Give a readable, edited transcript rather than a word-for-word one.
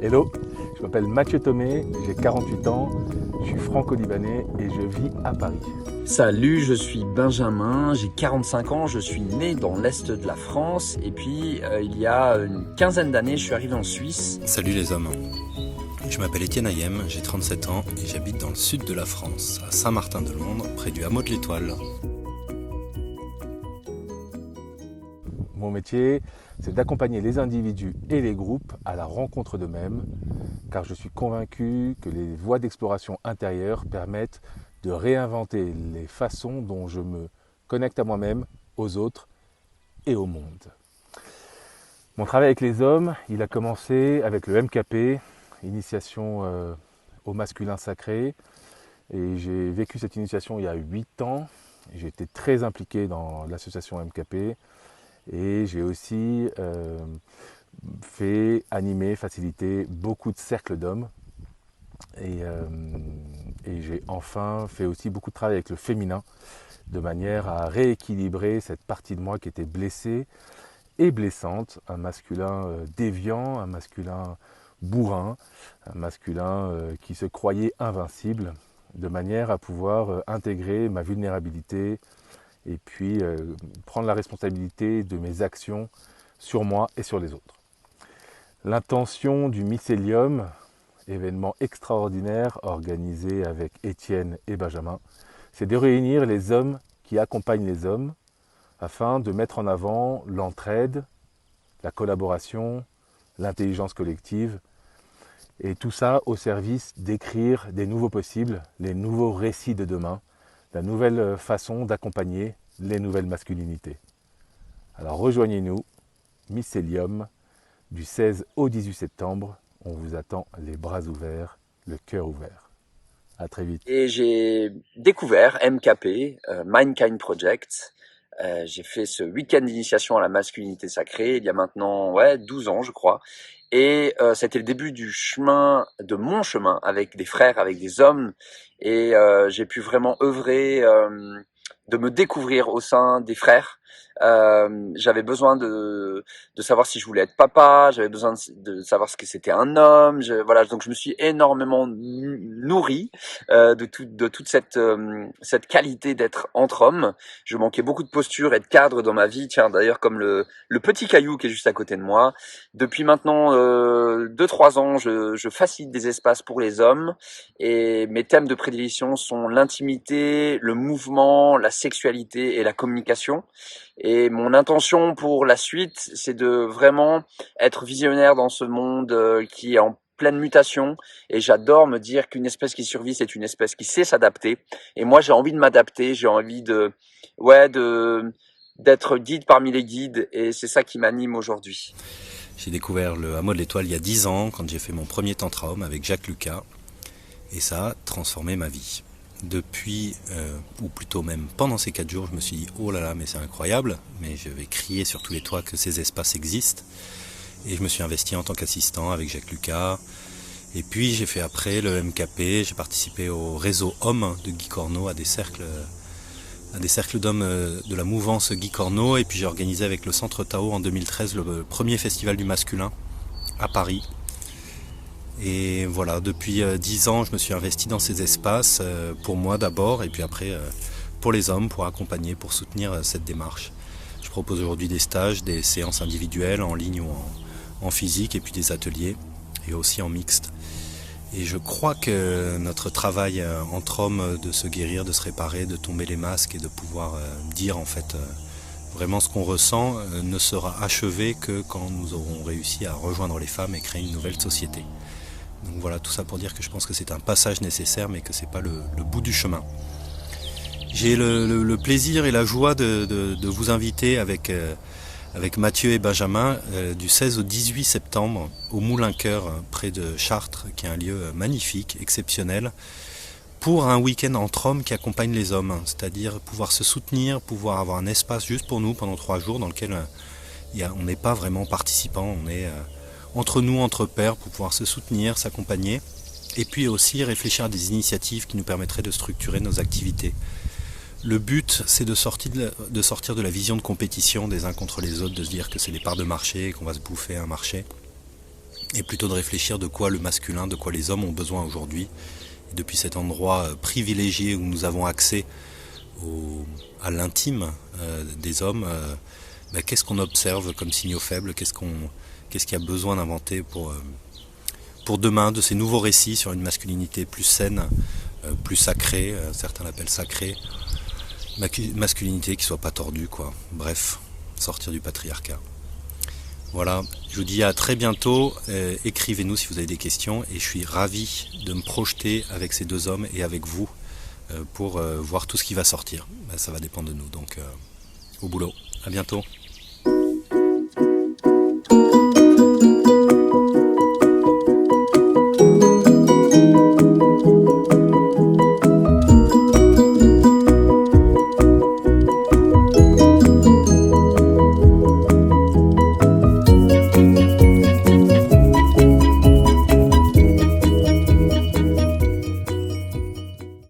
Hello, je m'appelle Mathieu Thomé, j'ai 48 ans, je suis franco-libanais et je vis à Paris. Salut, je suis Benjamin, j'ai 45 ans, je suis né dans l'Est de la France et puis il y a une quinzaine d'années, je suis arrivé en Suisse. Salut les hommes, je m'appelle Étienne Ayem, j'ai 37 ans et j'habite dans le sud de la France, à Saint-Martin-de-Londres, près du hameau de l'Étoile. Mon métier, c'est d'accompagner les individus et les groupes à la rencontre d'eux-mêmes, car je suis convaincu que les voies d'exploration intérieure permettent de réinventer les façons dont je me connecte à moi-même, aux autres et au monde. Mon travail avec les hommes, il a commencé avec le MKP, initiation au masculin sacré, et j'ai vécu cette initiation il y a 8 ans. J'ai été très impliqué dans l'association MKP et j'ai aussi fait animer, faciliter beaucoup de cercles d'hommes. Et j'ai enfin fait aussi beaucoup de travail avec le féminin, de manière à rééquilibrer cette partie de moi qui était blessée et blessante, un masculin déviant, un masculin bourrin, un masculin qui se croyait invincible, de manière à pouvoir intégrer ma vulnérabilité et puis prendre la responsabilité de mes actions sur moi et sur les autres. L'intention du Mycélium, événement extraordinaire organisé avec Étienne et Benjamin, c'est de réunir les hommes qui accompagnent les hommes afin de mettre en avant l'entraide, la collaboration, l'intelligence collective, et tout ça au service d'écrire des nouveaux possibles, les nouveaux récits de demain, la nouvelle façon d'accompagner les nouvelles masculinités. Alors rejoignez-nous, Mycélium, du 16 au 18 septembre, on vous attend les bras ouverts, le cœur ouvert. À très vite. Et j'ai découvert MKP, Mindkind Project. J'ai fait ce week-end d'initiation à la masculinité sacrée il y a maintenant 12 ans je crois. Et c'était le début du chemin, de mon chemin avec des frères, avec des hommes. Et j'ai pu vraiment œuvrer, de me découvrir au sein des frères. J'avais besoin de savoir si je voulais être papa, j'avais besoin de savoir ce que c'était un homme. Voilà, donc je me suis énormément nourri de toute cette qualité d'être entre hommes. Je manquais beaucoup de posture et de cadre dans ma vie. Tiens, d'ailleurs, comme le petit caillou qui est juste à côté de moi. Depuis maintenant 2-3 ans, je facilite des espaces pour les hommes et mes thèmes de prédilection sont l'intimité, le mouvement, la sexualité et la communication. Et mon intention pour la suite, c'est de vraiment être visionnaire dans ce monde qui est en pleine mutation, et j'adore me dire qu'une espèce qui survit, c'est une espèce qui sait s'adapter. Et moi, j'ai envie de m'adapter, j'ai envie d'être guide parmi les guides, et c'est ça qui m'anime aujourd'hui. J'ai découvert le hameau de l'Étoile il y a 10 ans, quand j'ai fait mon premier tantra homme avec Jacques Lucas, et ça a transformé ma vie. Depuis, ou plutôt même pendant ces 4 jours, je me suis dit « Oh là là, mais c'est incroyable !» Mais je vais crier sur tous les toits que ces espaces existent. Et je me suis investi en tant qu'assistant avec Jacques Lucas. Et puis j'ai fait après le MKP, j'ai participé au réseau Hommes de Guy Corneau, à des cercles d'hommes de la mouvance Guy Corneau. Et puis j'ai organisé avec le Centre Tao en 2013 le premier festival du masculin à Paris. Et voilà, depuis 10 ans, je me suis investi dans ces espaces, pour moi d'abord, et puis après pour les hommes, pour accompagner, pour soutenir cette démarche. Je propose aujourd'hui des stages, des séances individuelles, en ligne ou en physique, et puis des ateliers, et aussi en mixte. Et je crois que notre travail entre hommes, de se guérir, de se réparer, de tomber les masques, et de pouvoir dire en fait vraiment ce qu'on ressent, ne sera achevé que quand nous aurons réussi à rejoindre les femmes et créer une nouvelle société. Donc voilà, tout ça pour dire que je pense que c'est un passage nécessaire, mais que c'est pas le bout du chemin. J'ai le plaisir et la joie de vous inviter avec Mathieu et Benjamin du 16 au 18 septembre au Moulin-Cœur, près de Chartres, qui est un lieu magnifique, exceptionnel, pour un week-end entre hommes qui accompagne les hommes, c'est-à-dire pouvoir se soutenir, pouvoir avoir un espace juste pour nous pendant 3 jours dans lequel on n'est pas vraiment participant, on est entre nous, entre pairs, pour pouvoir se soutenir, s'accompagner, et puis aussi réfléchir à des initiatives qui nous permettraient de structurer nos activités. Le but, c'est de sortir de la vision de compétition des uns contre les autres, de se dire que c'est des parts de marché, qu'on va se bouffer un marché, et plutôt de réfléchir de quoi le masculin, de quoi les hommes ont besoin aujourd'hui. Et depuis cet endroit privilégié où nous avons accès à l'intime des hommes, qu'est-ce qu'on observe comme signaux faibles, qu'est-ce qu'il y a besoin d'inventer pour demain, de ces nouveaux récits sur une masculinité plus saine, plus sacrée, certains l'appellent sacrée, masculinité qui soit pas tordue, quoi. Bref, sortir du patriarcat. Voilà, je vous dis à très bientôt, écrivez-nous si vous avez des questions et je suis ravi de me projeter avec ces deux hommes et avec vous pour voir tout ce qui va sortir. Ça va dépendre de nous, donc au boulot, à bientôt.